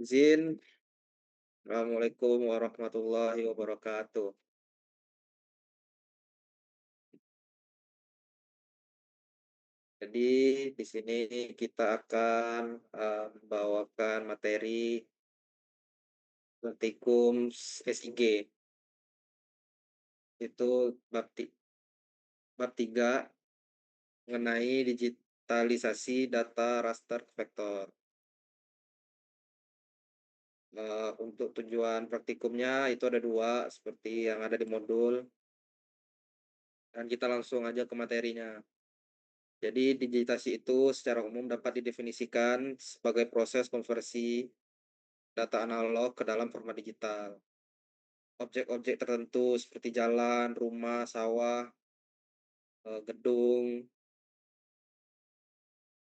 Izin. Assalamualaikum warahmatullahi wabarakatuh. Jadi di sini kita akan, membawakan materi praktikum S3, itu bab 3 mengenai digitalisasi data raster ke vektor. Untuk tujuan praktikumnya itu ada 2 seperti yang ada di modul, dan kita langsung aja ke materinya. Jadi digitalisasi itu secara umum dapat didefinisikan sebagai proses konversi data analog ke dalam format digital. Objek-objek tertentu seperti jalan, rumah, sawah, gedung,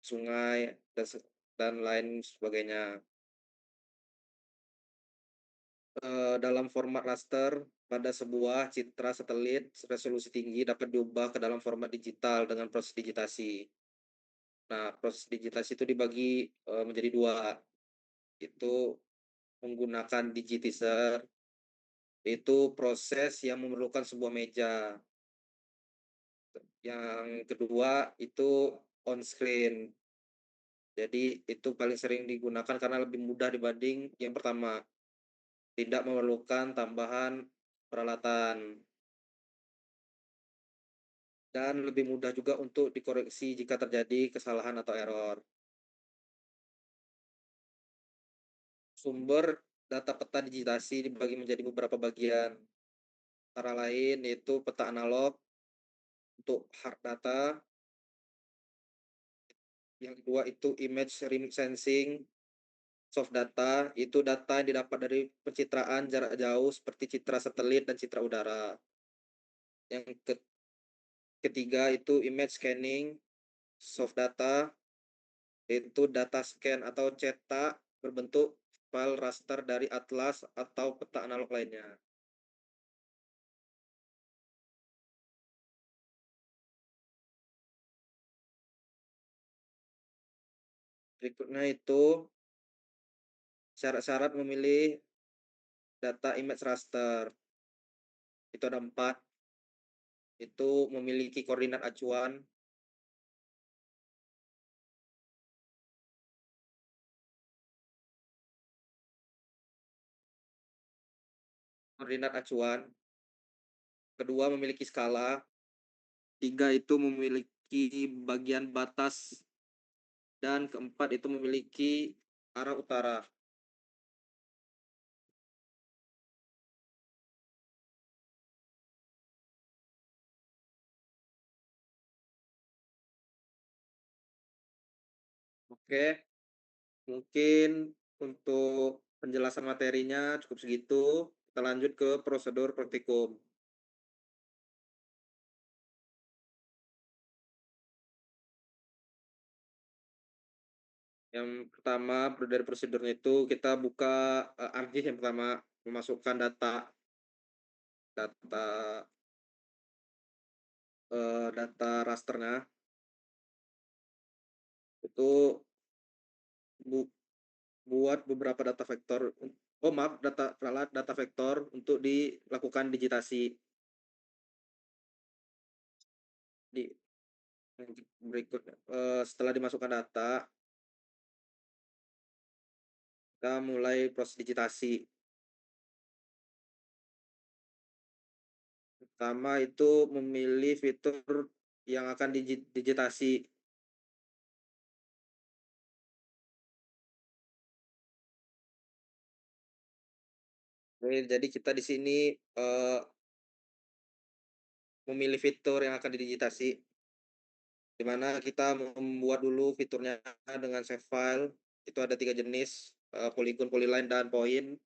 sungai, dan lain sebagainya. Dalam format raster pada sebuah citra satelit resolusi tinggi dapat diubah ke dalam format digital dengan proses digitasi. Nah, proses digitasi itu dibagi, menjadi 2, itu menggunakan digitizer, itu proses yang memerlukan sebuah meja. Yang kedua itu on screen. Jadi itu paling sering digunakan karena lebih mudah dibanding yang pertama, tidak memerlukan tambahan peralatan, dan lebih mudah juga untuk dikoreksi jika terjadi kesalahan atau error. Sumber data peta digitasi dibagi menjadi beberapa bagian, antara lain yaitu peta analog untuk hard data, yang kedua itu image remote sensing. Soft data itu data yang didapat dari pencitraan jarak jauh seperti citra satelit dan citra udara. Yang ketiga itu image scanning. Soft data itu data scan atau cetak berbentuk file raster dari atlas atau peta analog lainnya. Berikutnya itu syarat-syarat memilih data image raster. Itu ada 4, itu memiliki koordinat acuan, kedua memiliki skala, 3 itu memiliki bagian batas, dan keempat itu memiliki arah utara. Oke, mungkin untuk penjelasan materinya cukup segitu. Kita lanjut ke prosedur praktikum. Yang pertama dari prosedurnya itu kita buka ArcGIS. Yang pertama memasukkan data data rasternya itu bu, buat beberapa data vektor. Oh maaf, data vektor untuk dilakukan digitasi. Di berikutnya, setelah dimasukkan data, kita mulai proses digitasi. Pertama itu memilih fitur yang akan digitasi. Jadi kita di sini memilih fitur yang akan digitasi, di mana kita membuat dulu fiturnya dengan save file. Itu ada 3 jenis, polygon, polyline, dan point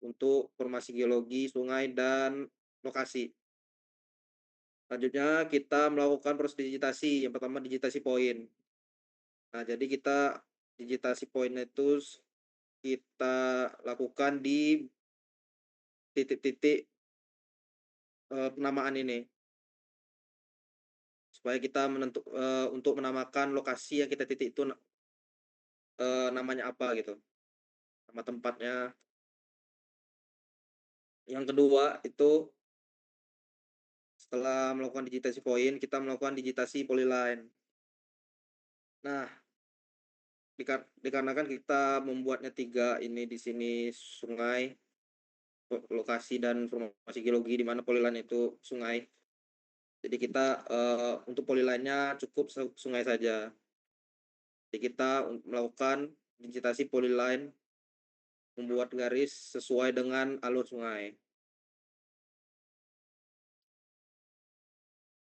untuk formasi geologi, sungai, dan lokasi. Selanjutnya kita melakukan proses digitasi. Yang pertama digitasi point. Nah, jadi kita digitasi poinnya itu kita lakukan di titik-titik penamaan ini, supaya kita untuk menamakan lokasi yang kita titik itu namanya apa gitu. nama tempatnya. Yang kedua itu setelah melakukan digitasi poin, kita melakukan digitasi polyline. Nah, dikarenakan kita membuatnya tiga ini di sini sungai, lokasi dan informasi geologi di mana polyline itu sungai. Jadi kita untuk polyline-nya cukup sungai saja. Jadi kita melakukan digitasi polyline, membuat garis sesuai dengan alur sungai.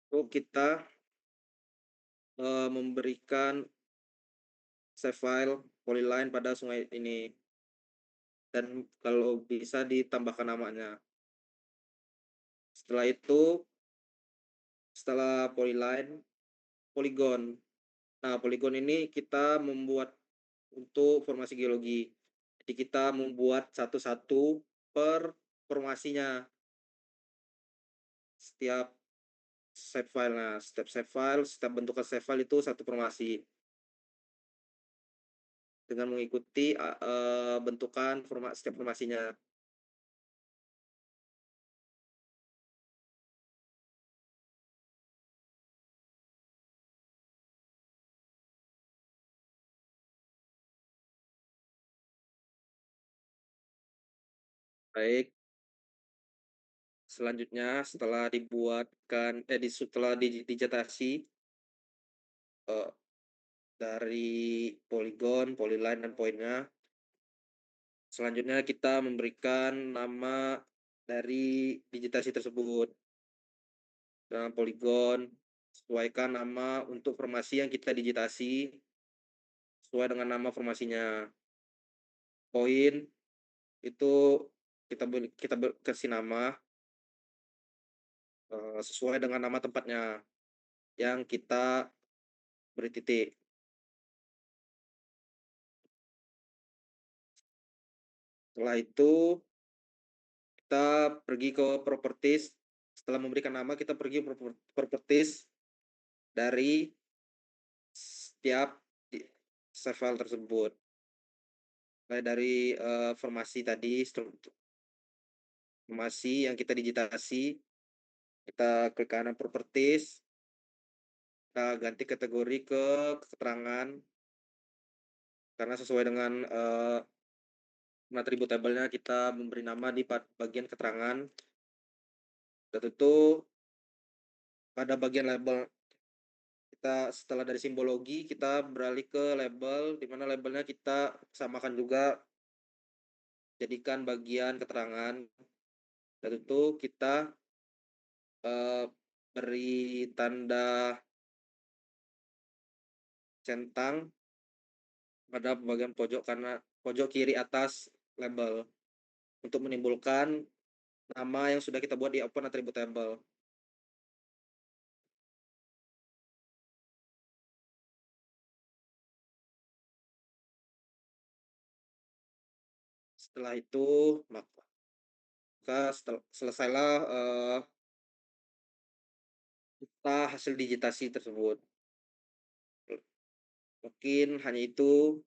Itu kita memberikan save file polyline pada sungai ini, dan kalau bisa ditambahkan namanya. Setelah itu, setelah polyline, poligon. Nah, poligon ini kita membuat untuk formasi geologi. Jadi kita membuat satu-satu per formasinya. Setiap save file. Nah, setiap save file, setiap bentukan save file itu satu formasi. Dengan mengikuti bentukan setiap formasinya. Baik, selanjutnya setelah digitasi dari poligon, polyline dan poinnya, selanjutnya kita memberikan nama dari digitasi tersebut. Dengan poligon, sesuaikan nama untuk formasi yang kita digitasi sesuai dengan nama formasinya. Poin itu kita kasih nama sesuai dengan nama tempatnya yang kita beri titik. Setelah itu kita pergi ke properties. Setelah memberikan nama, kita pergi ke properties dari setiap save file tersebut. Mulai dari formasi tadi, formasi yang kita digitasi, kita klik kanan properties, kita ganti kategori ke keterangan, karena sesuai dengan atribut tabelnya kita memberi nama di bagian keterangan. Dan tentu pada bagian label, kita setelah dari simbologi kita beralih ke label, di mana labelnya kita samakan juga, jadikan bagian keterangan. Dan tentu kita beri tanda centang pada bagian pojok kiri atas label untuk menimbulkan nama yang sudah kita buat di open attribute table. Setelah itu maka selesailah kita hasil digitasi tersebut. Mungkin hanya itu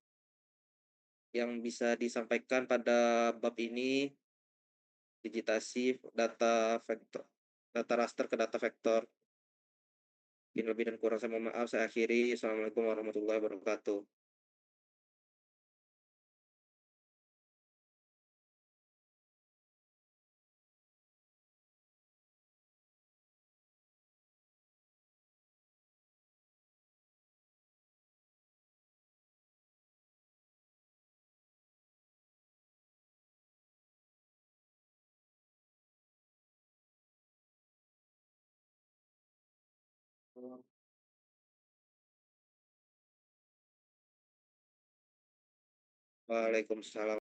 yang bisa disampaikan pada bab ini, digitasi data vektor, data raster ke data vektor. Mungkin lebih dan kurang saya mohon maaf, saya akhiri. Assalamualaikum warahmatullahi wabarakatuh. Waalaikumsalam.